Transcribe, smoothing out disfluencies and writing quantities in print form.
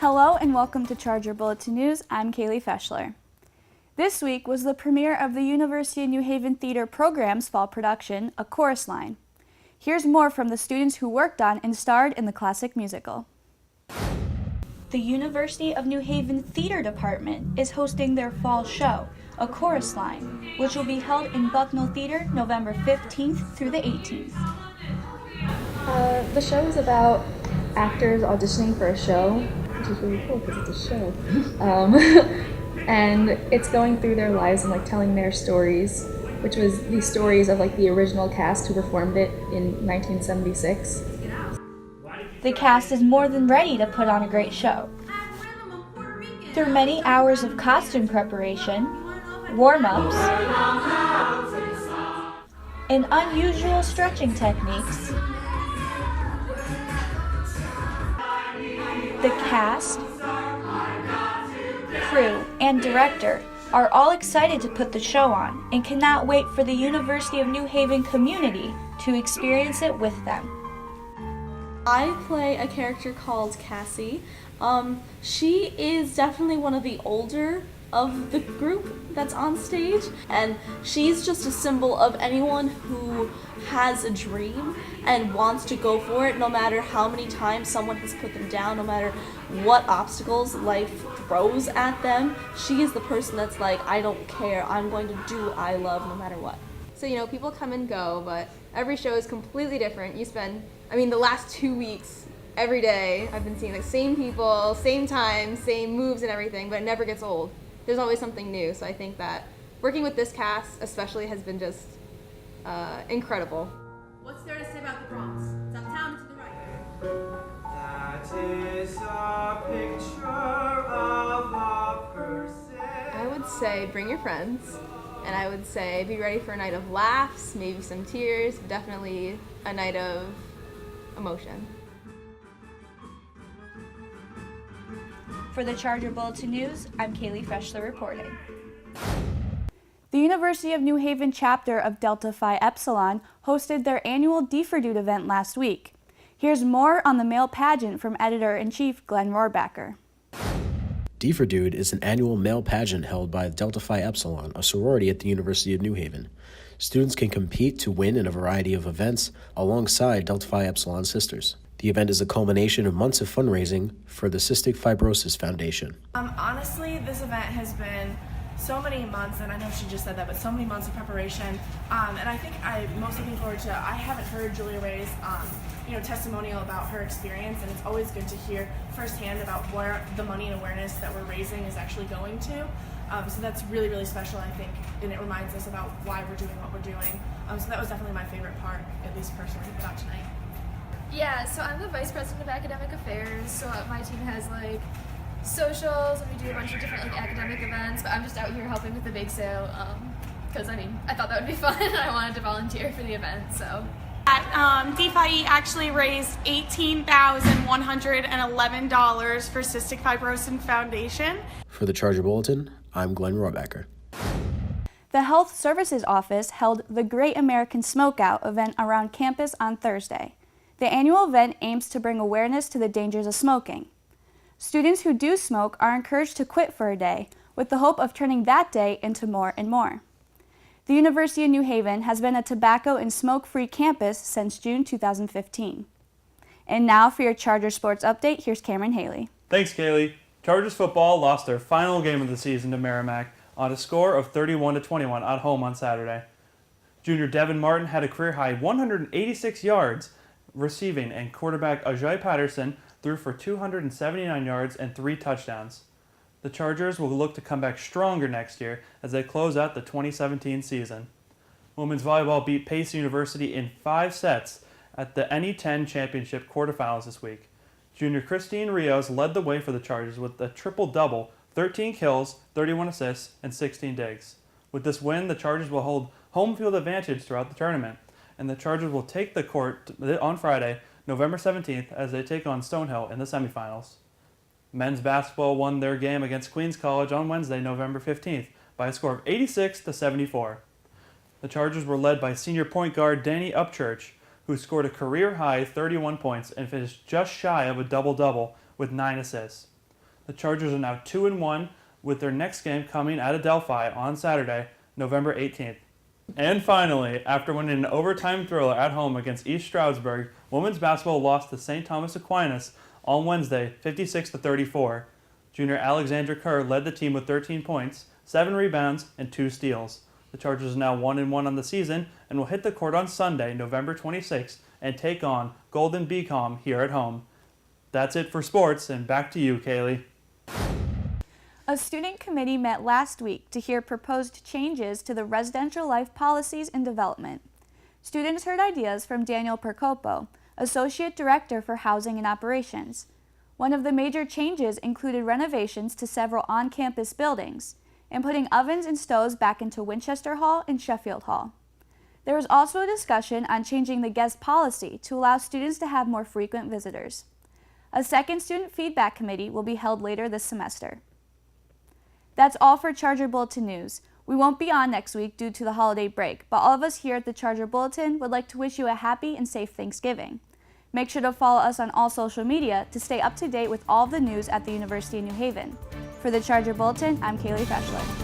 Hello and welcome to Charger Bulletin News. I'm Kaylee Feschler. This week was the premiere of the University of New Haven Theater program's fall production, A Chorus Line. Here's more from the students who worked on and starred in the classic musical. The University of New Haven Theater Department is hosting their fall show, A Chorus Line, which will be held in Bucknell Theater November 15th through the 18th. The show is about actors auditioning for a show, which is really cool because it's a show. And it's going through their lives and telling their stories, which was the stories of the original cast who performed it in 1976. The cast is more than ready to put on a great show. Through many hours of costume preparation, warm-ups, and unusual stretching techniques, the cast, crew, and director are all excited to put the show on and cannot wait for the University of New Haven community to experience it with them. I play a character called Cassie. She is definitely one of the older of the group that's on stage, and she's just a symbol of anyone who has a dream and wants to go for it no matter how many times someone has put them down, no matter what obstacles life throws at them. She is the person that's I don't care, I'm going to do what I love no matter what. So, people come and go, but every show is completely different. You spend, the last 2 weeks, every day, I've been seeing the same people, same time, same moves and everything, but it never gets old. There's always something new, so I think that working with this cast especially has been just incredible. What's there to say about the Bronx? It's uptown to the right. That is a picture of a person. I would say bring your friends, and I would say be ready for a night of laughs, maybe some tears, definitely a night of emotion. For the Charger Bulletin News, I'm Kaylee Feschler reporting. The University of New Haven chapter of Delta Phi Epsilon hosted their annual D for Dude event last week. Here's more on the male pageant from Editor-in-Chief Glenn Rohrbacher. D for Dude is an annual male pageant held by Delta Phi Epsilon, a sorority at the University of New Haven. Students can compete to win in a variety of events alongside Delta Phi Epsilon sisters. The event is a culmination of months of fundraising for the Cystic Fibrosis Foundation. Honestly, this event has been so many months, and I know she just said that, but so many months of preparation. And I think I'm most looking forward to, I haven't heard Julia Ray's testimonial about her experience, and it's always good to hear firsthand about where the money and awareness that we're raising is actually going to. So that's really, really special, I think, and it reminds us about why we're doing what we're doing. So that was definitely my favorite part, at least personally, about tonight. Yeah, so I'm the Vice President of Academic Affairs, so my team has socials, and we do a bunch of different academic events, but I'm just out here helping with the bake sale, because I thought that would be fun, and I wanted to volunteer for the event, so. DPHE actually raised $18,111 for Cystic Fibrosis Foundation. For the Charger Bulletin, I'm Glenn Rohrbacher. The Health Services Office held the Great American Smokeout event around campus on Thursday. The annual event aims to bring awareness to the dangers of smoking. Students who do smoke are encouraged to quit for a day, with the hope of turning that day into more and more. The University of New Haven has been a tobacco and smoke-free campus since June 2015. And now for your Charger Sports Update, here's Cameron Haley. Thanks, Kaylee. Chargers football lost their final game of the season to Merrimack on a score of 31-21 at home on Saturday. Junior Devin Martin had a career-high 186 yards receiving, and quarterback Ajay Patterson threw for 279 yards and 3 touchdowns. The Chargers will look to come back stronger next year as they close out the 2017 season. Women's volleyball beat Pace University in 5 sets at the NE10 Championship quarterfinals this week. Junior Christine Rios led the way for the Chargers with a triple-double, 13 kills, 31 assists, and 16 digs. With this win, the Chargers will hold home field advantage throughout the tournament, and the Chargers will take the court on Friday, November 17th, as they take on Stonehill in the semifinals. Men's basketball won their game against Queens College on Wednesday, November 15th, by a score of 86-74. The Chargers were led by senior point guard Danny Upchurch, who scored a career-high 31 points and finished just shy of a double-double with 9 assists. The Chargers are now 2-1, with their next game coming at Adelphi on Saturday, November 18th. And finally, after winning an overtime thriller at home against East Stroudsburg, women's basketball lost to St. Thomas Aquinas on Wednesday, 56-34. Junior Alexandra Kerr led the team with 13 points, 7 rebounds, and 2 steals. The Chargers are now 1-1 on the season and will hit the court on Sunday, November 26th, and take on Golden BCom here at home. That's it for sports, and back to you, Kaylee. A student committee met last week to hear proposed changes to the residential life policies and development. Students heard ideas from Daniel Percopo, Associate Director for Housing and Operations. One of the major changes included renovations to several on-campus buildings and putting ovens and stoves back into Winchester Hall and Sheffield Hall. There was also a discussion on changing the guest policy to allow students to have more frequent visitors. A second student feedback committee will be held later this semester. That's all for Charger Bulletin News. We won't be on next week due to the holiday break, but all of us here at the Charger Bulletin would like to wish you a happy and safe Thanksgiving. Make sure to follow us on all social media to stay up to date with all of the news at the University of New Haven. For the Charger Bulletin, I'm Kaylee Feshler.